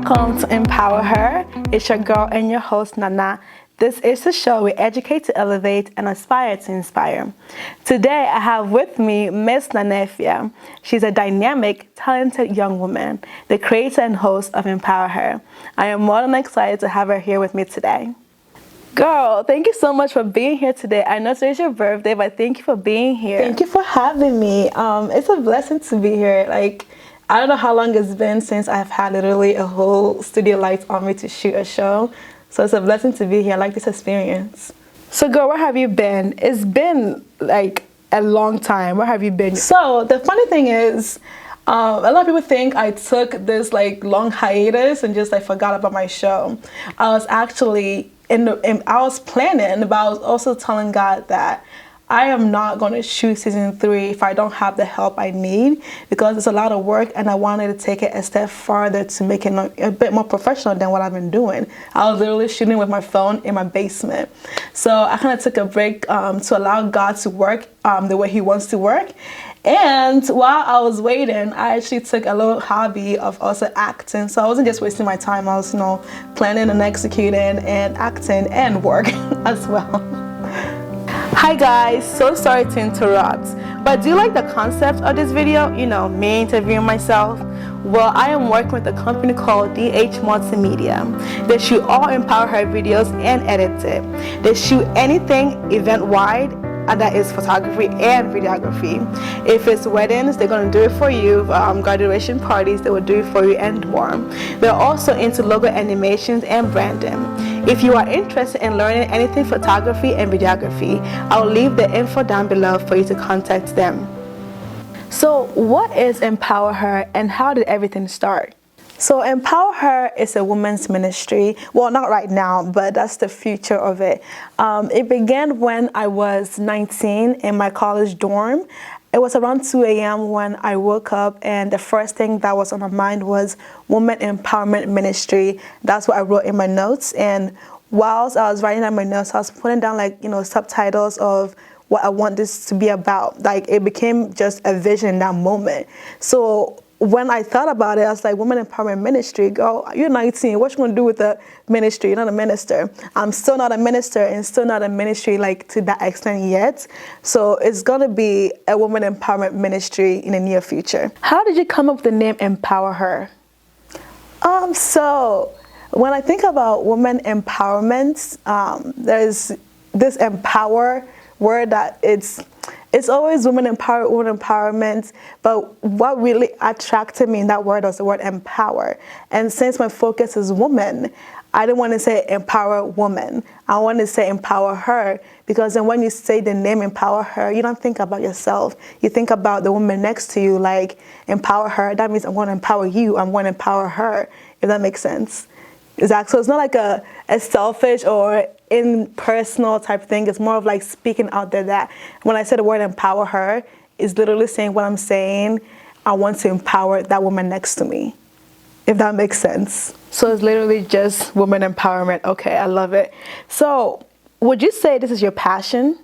Welcome to Empower Her. It's your girl and your host, Nana. This is the show we educate to elevate and aspire to inspire. Today, I have with me Miss Afia. She's a dynamic, talented young woman, the creator and host of Empower Her. I am more than excited to have her here with me today. Girl, thank you so much for being here today. I know today's your birthday, but thank you for being here. Thank you for having me. It's a blessing to be here. I don't know how long it's been since I've had literally a whole studio lights on me to shoot a show. So it's a blessing to be here. I like this experience. So girl, where have you been? It's been like a long time. Where have you been? So the funny thing is, a lot of people think I took this long hiatus and just forgot about my show. I was actually I was planning, but I was also telling God that I am not going to shoot season 3 if I don't have the help I need, because it's a lot of work and I wanted to take it a step farther to make it a bit more professional than what I've been doing. I was literally shooting with my phone in my basement. So I kind of took a break to allow God to work the way He wants to work. And while I was waiting, I actually took a little hobby of also acting. So I wasn't just wasting my time. I was, planning and executing and acting and work as well. Hi guys, so sorry to interrupt, but do you like the concept of this video? Me interviewing myself? Well, I am working with a company called DH Multimedia. They shoot all Empower Her videos and edit it. They shoot anything event-wide, and that is photography and videography. If it's weddings, they're going to do it for you. Graduation parties, they will do it for you, and more. They're also into logo animations and branding. If you are interested in learning anything photography and videography, I'll leave the info down below for you to contact them. So what is Empower Her and how did everything start? So Empower Her is a women's ministry. Well, not right now, but that's the future of it. It began when I was 19 in my college dorm. It was around 2 a.m. when I woke up, and the first thing that was on my mind was Women Empowerment Ministry. That's what I wrote in my notes. And whilst I was writing down my notes, I was putting down subtitles of what I want this to be about. It became just a vision in that moment. So when I thought about it, I was like, Women Empowerment Ministry, girl, you're 19. What you gonna do with the ministry? You're not a minister. I'm still not a minister and still not a ministry to that extent yet. So it's gonna be a Women Empowerment Ministry in the near future. How did you come up with the name Empower Her? So when I think about women empowerment, there's this empower word that it's always women empowerment, but what really attracted me in that word was the word empower. And since my focus is woman, I didn't want to say empower woman. I wanted to say empower her, because then when you say the name Empower Her, you don't think about yourself. You think about the woman next to you, empower her. That means I'm going to empower you. I'm going to empower her, if that makes sense. Exactly. So it's not like a selfish or impersonal type thing. It's more of speaking out there that when I say the word empower her, is literally saying what I'm saying. I want to empower that woman next to me, if that makes sense. So it's literally just woman empowerment. Okay, I love it. So would you say this is your passion?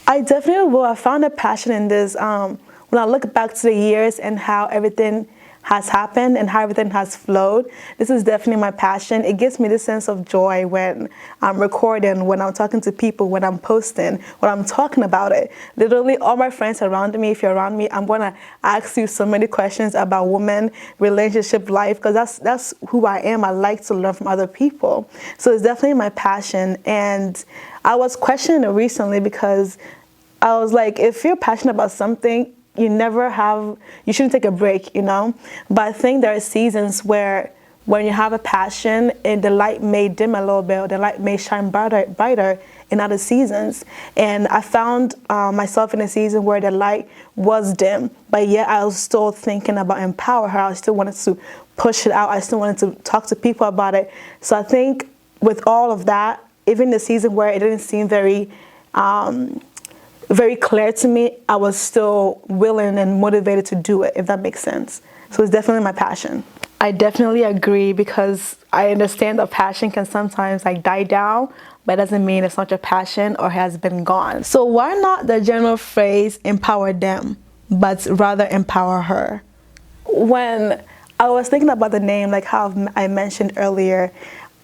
I definitely will. I found a passion in this. When I look back to the years and how everything has happened and how everything has flowed, this is definitely my passion. It gives me this sense of joy when I'm recording, when I'm talking to people, when I'm posting, when I'm talking about it. Literally all my friends around me, if you're around me, I'm going to ask you so many questions about women, relationship, life, because that's who I am. I like to learn from other people. So it's definitely my passion. And I was questioning it recently because I was like, if you're passionate about something, you shouldn't take a break, But I think there are seasons where when you have a passion, the light may dim a little bit, or the light may shine brighter in other seasons. And I found myself in a season where the light was dim, but yet I was still thinking about Empower Her. I still wanted to push it out. I still wanted to talk to people about it. So I think with all of that, even the season where it didn't seem very clear to me, I was still willing and motivated to do it, if that makes sense. So it's definitely my passion. I definitely agree, because I understand that passion can sometimes die down, but it doesn't mean it's not your passion or has been gone. So why not the general phrase empower them, but rather empower her? When I was thinking about the name, like how I mentioned earlier.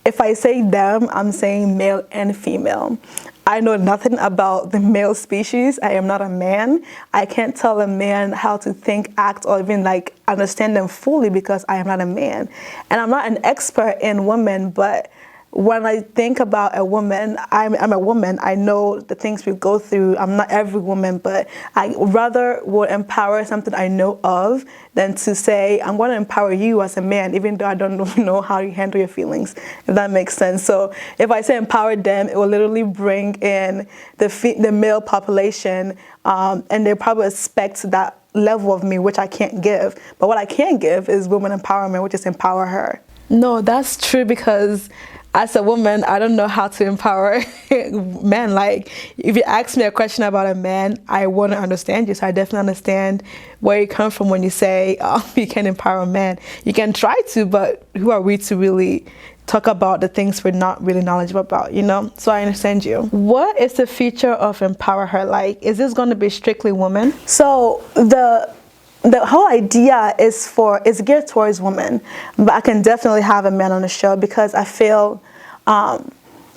If I say them, I'm saying male and female. I know nothing about the male species. I am not a man. I can't tell a man how to think, act, or even like understand them fully because I am not a man. And I'm not an expert in women, but when I think about a woman, I'm a woman. I know the things we go through. I'm not every woman, but I rather would empower something I know of than to say, I'm going to empower you as a man, even though I don't know how you handle your feelings, if that makes sense. So if I say empower them, it will literally bring in the male population, and they probably expect that level of me, which I can't give. But what I can give is women empowerment, which is empower her. No, that's true, because as a woman, I don't know how to empower men. Like, if you ask me a question about a man, I want to understand you. So I definitely understand where you come from when you say you can empower a man. You can try to, but who are we to really talk about the things we're not really knowledgeable about, you know? So I understand you. What is the future of Empower Her like? Is this going to be strictly women? So the whole idea is geared towards women, but I can definitely have a man on the show because I feel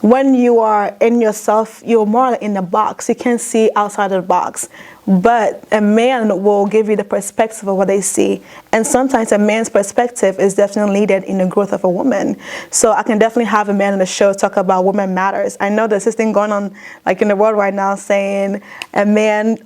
when you are in yourself, you're more in the box. You can't see outside of the box. But a man will give you the perspective of what they see. And sometimes a man's perspective is definitely needed in the growth of a woman. So I can definitely have a man on the show talk about women matters. I know there's this thing going on like in the world right now saying a man,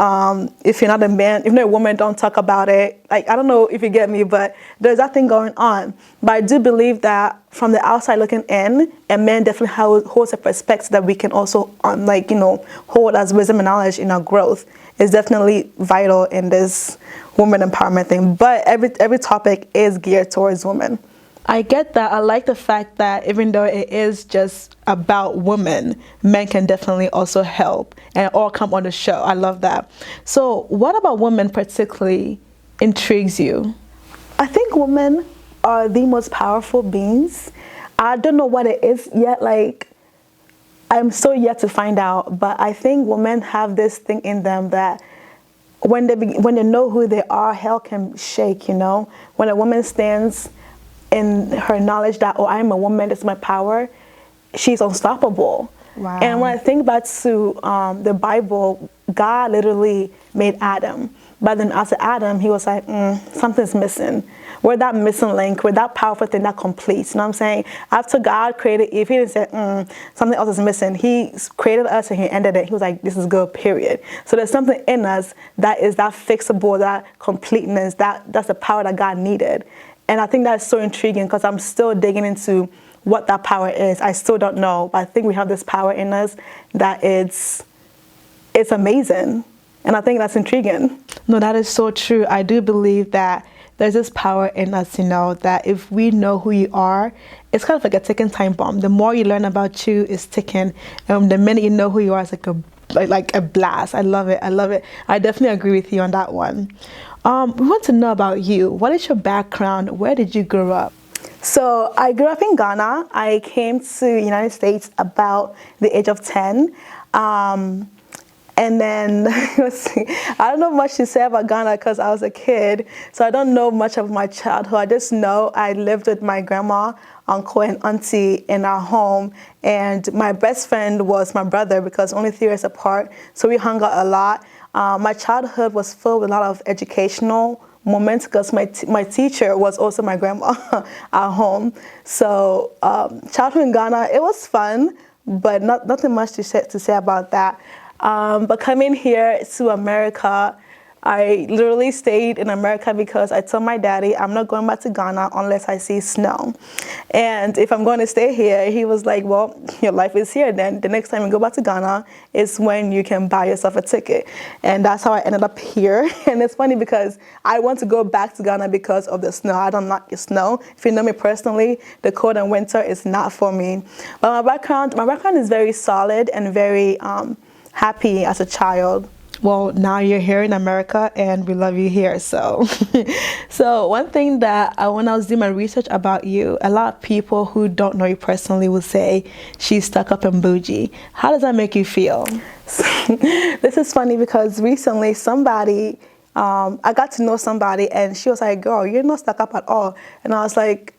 if you're not a man, even a woman, don't talk about it. Like, I don't know if you get me, but there's that thing going on. But I do believe that from the outside looking in, a man definitely holds a perspective that we can also hold as wisdom and knowledge in our growth. Is definitely vital in this woman empowerment thing, but every topic is geared towards women. I get that. I like the fact that even though it is just about women, men can definitely also help and all come on the show. I love that. So what about women particularly intrigues you? I think women are the most powerful beings. I don't know what it is yet, like I'm still yet to find out, but I think women have this thing in them that when they know who they are, hell can shake, you know? When a woman stands in her knowledge that, oh, I'm a woman, this is my power, she's unstoppable. Wow. And when I think back to the Bible, God literally made Adam. But then after Adam, he was like, something's missing. We're that missing link, we're that powerful thing that completes. You know what I'm saying? After God created Eve, he didn't say, something else is missing. He created us and he ended it. He was like, this is good, period. So there's something in us that is that fixable, that completeness, that's the power that God needed. And I think that's so intriguing because I'm still digging into what that power is. I still don't know, but I think we have this power in us that it's amazing. And I think that's intriguing. No, that is so true. I do believe that there's this power in us, you know, that if we know who you are, it's kind of like a ticking time bomb. The more you learn about you, it's ticking. The minute you know who you are, it's like a blast. I love it. I love it. I definitely agree with you on that one. We want to know about you. What is your background? Where did you grow up? So I grew up in Ghana. I came to the United States about the age of 10. And then, let's see, I don't know much to say about Ghana because I was a kid, so I don't know much of my childhood. I just know I lived with my grandma, uncle, and auntie in our home, and my best friend was my brother because only 3 years apart, so we hung out a lot. My childhood was filled with a lot of educational moments because my teacher was also my grandma at home. So childhood in Ghana, it was fun, but nothing much to say about that. But coming here to America, I literally stayed in America because I told my daddy I'm not going back to Ghana unless I see snow. And if I'm going to stay here, he was like, well, your life is here then. The next time you go back to Ghana is when you can buy yourself a ticket. And that's how I ended up here. And it's funny because I want to go back to Ghana because of the snow. I don't like the snow. If you know me personally, the cold and winter is not for me. But my background is very solid and very happy as a child. Well, now you're here in America and we love you here. So one thing that when I was doing my research about you, a lot of people who don't know you personally will say she's stuck up and bougie. How does that make you feel? This is funny because recently somebody I got to know somebody and she was like, girl, you're not stuck up at all. And I was like,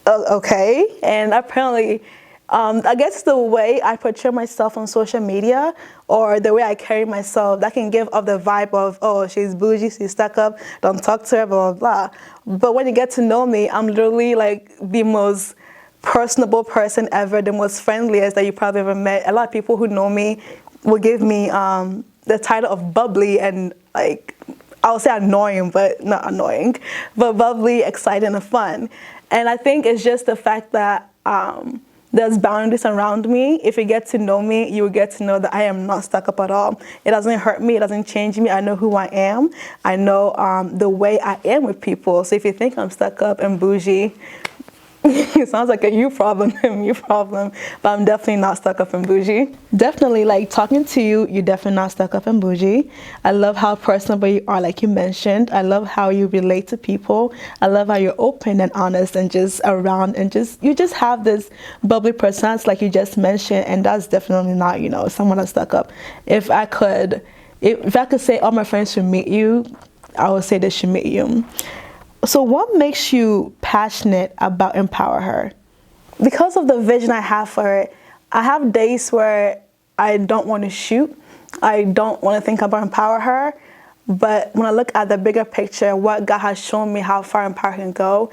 okay. And apparently, I guess the way I portray myself on social media or the way I carry myself, that can give off the vibe of, oh, she's bougie, she's stuck up, don't talk to her, blah, blah, blah. But when you get to know me, I'm literally like the most personable person ever, the most friendliest that you probably ever met. A lot of people who know me will give me the title of bubbly and like, I would say annoying, but not annoying, but bubbly, exciting, and fun. And I think it's just the fact that there's boundaries around me. If you get to know me, you will get to know that I am not stuck up at all. It doesn't hurt me. It doesn't change me. I know who I am. I know the way I am with people. So if you think I'm stuck up and bougie, it sounds like a you problem, me problem, but I'm definitely not stuck up and bougie. Definitely, like talking to you, you're definitely not stuck up and bougie. I love how personable you are, like you mentioned. I love how you relate to people. I love how you're open and honest and just around and you just have this bubbly personality like you just mentioned, and that's definitely not, someone that's stuck up. If I could say all my friends should meet you, I would say they should meet you. So what makes you passionate about Empower Her? Because of the vision I have for it, I have days where I don't want to shoot. I don't want to think about Empower Her. But when I look at the bigger picture, what God has shown me how far Empower can go,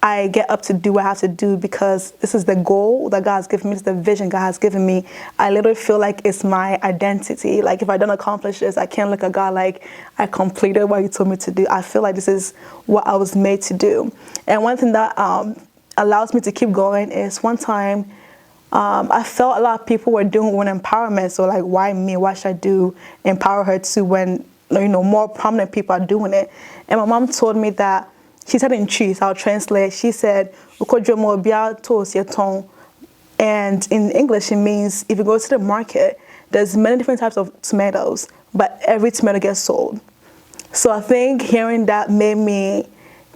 I get up to do what I have to do because this is the goal that God has given me. This is the vision God has given me. I literally feel like it's my identity. Like if I don't accomplish this, I can't look at God like I completed what He told me to do. I feel like this is what I was made to do. And one thing that allows me to keep going is one time I felt a lot of people were doing women empowerment. So like, why me? Why should I do Empower Her too when more prominent people are doing it? And my mom told me that, she said in Cheese, I'll translate, she said, and in English it means if you go to the market, there's many different types of tomatoes, but every tomato gets sold. So I think hearing that made me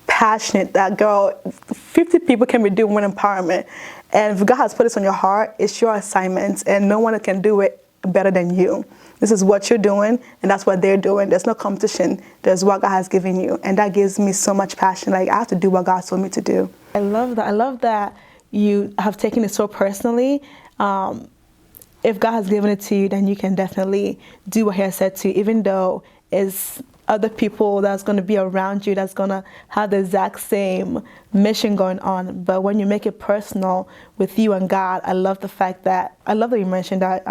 passionate that, girl, 50 people can be doing women empowerment. And if God has put this on your heart, it's your assignment, and no one can do it better than you. This is what you're doing, and that's what they're doing. There's no competition. There's what God has given you, and that gives me so much passion. Like, I have to do what God told me to do. I love that. I love that you have taken it so personally. If God has given it to you, then you can definitely do what He has said to you, even though it's other people that's going to be around you that's going to have the exact same mission going on. But when you make it personal with you and God, I love the fact that, I love that you mentioned that.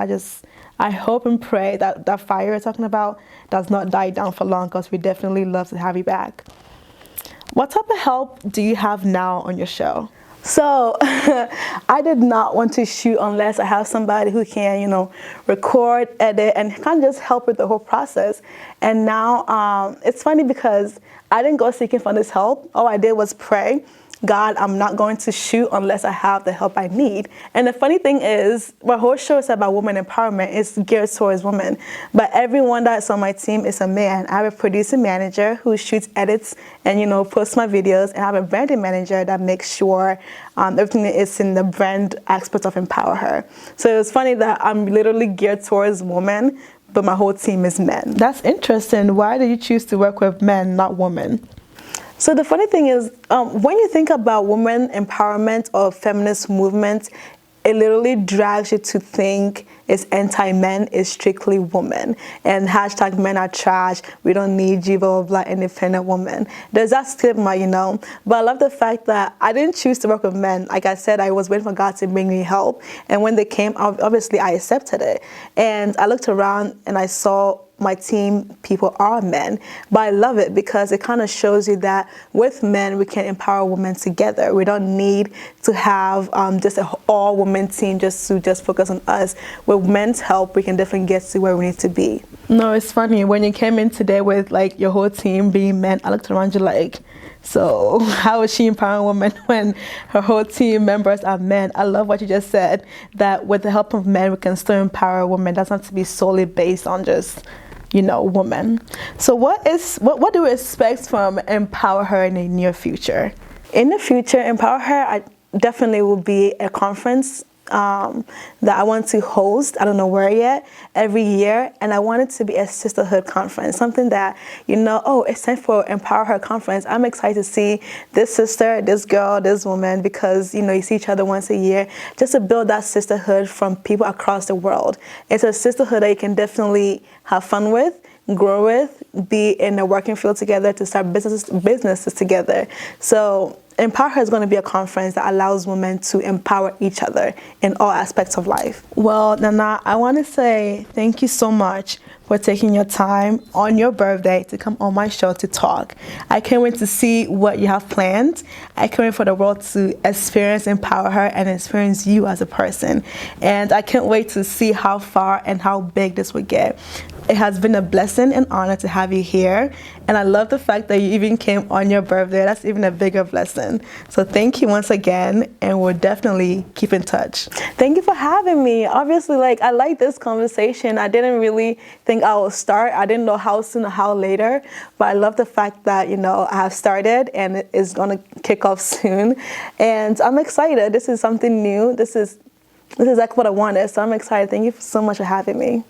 I hope and pray that that fire you're talking about does not die down for long, because we definitely love to have you back. What type of help do you have now on your show? So I did not want to shoot unless I have somebody who can, record, edit, and kind of just help with the whole process. And now it's funny because I didn't go seeking for this help. All I did was pray. God, I'm not going to shoot unless I have the help I need. And the funny thing is, my whole show is about women empowerment. It's geared towards women. But everyone that's on my team is a man. I have a producer manager who shoots, edits, and, posts my videos. And I have a branding manager that makes sure everything is in the brand aspect of Empower Her. So it was funny that I'm literally geared towards women, but my whole team is men. That's interesting. Why did you choose to work with men, not women? So the funny thing is, when you think about women empowerment or feminist movement, it literally drags you to think it's anti-men, it's strictly women. And hashtag men are trash, we don't need you, blah, blah, blah, independent woman. There's that stigma, But I love the fact that I didn't choose to work with men. Like I said, I was waiting for God to bring me help. And when they came, obviously I accepted it. And I looked around and I saw my team people are men, but I love it because it kind of shows you that with men we can empower women together. We don't need to have just an all-woman team just to focus on us. With men's help, we can definitely get to where we need to be. No, it's funny when you came in today with like your whole team being men. I looked around you like, so how is she empowering women when her whole team members are men? I love what you just said, that with the help of men we can still empower women. It doesn't have to be solely based on just women. So what do we expect from Empower Her in the near future? In the future, Empower Her, I definitely will be a conference that I want to host. I don't know where yet, every year. And I want it to be a sisterhood conference, something that, it's time for Empower Her Conference. I'm excited to see this sister, this girl, this woman, because, you see each other once a year, just to build that sisterhood from people across the world. It's a sisterhood that you can definitely have fun with, grow with, be in a working field together, to start businesses together. So Empower Her is going to be a conference that allows women to empower each other in all aspects of life. Well, Nana, I want to say thank you so much for taking your time on your birthday to come on my show to talk. I can't wait to see what you have planned. I can't wait for the world to experience Empower Her and experience you as a person. And I can't wait to see how far and how big this will get. It has been a blessing and honor to have you here. And I love the fact that you even came on your birthday. That's even a bigger blessing. So thank you once again, and we'll definitely keep in touch. Thank you for having me. Obviously, I like this conversation. I didn't really think I would start. I didn't know how soon or how later, but I love the fact that, I have started and it is going to kick off soon. And I'm excited. This is something new. This is exactly what I wanted. So I'm excited. Thank you so much for having me.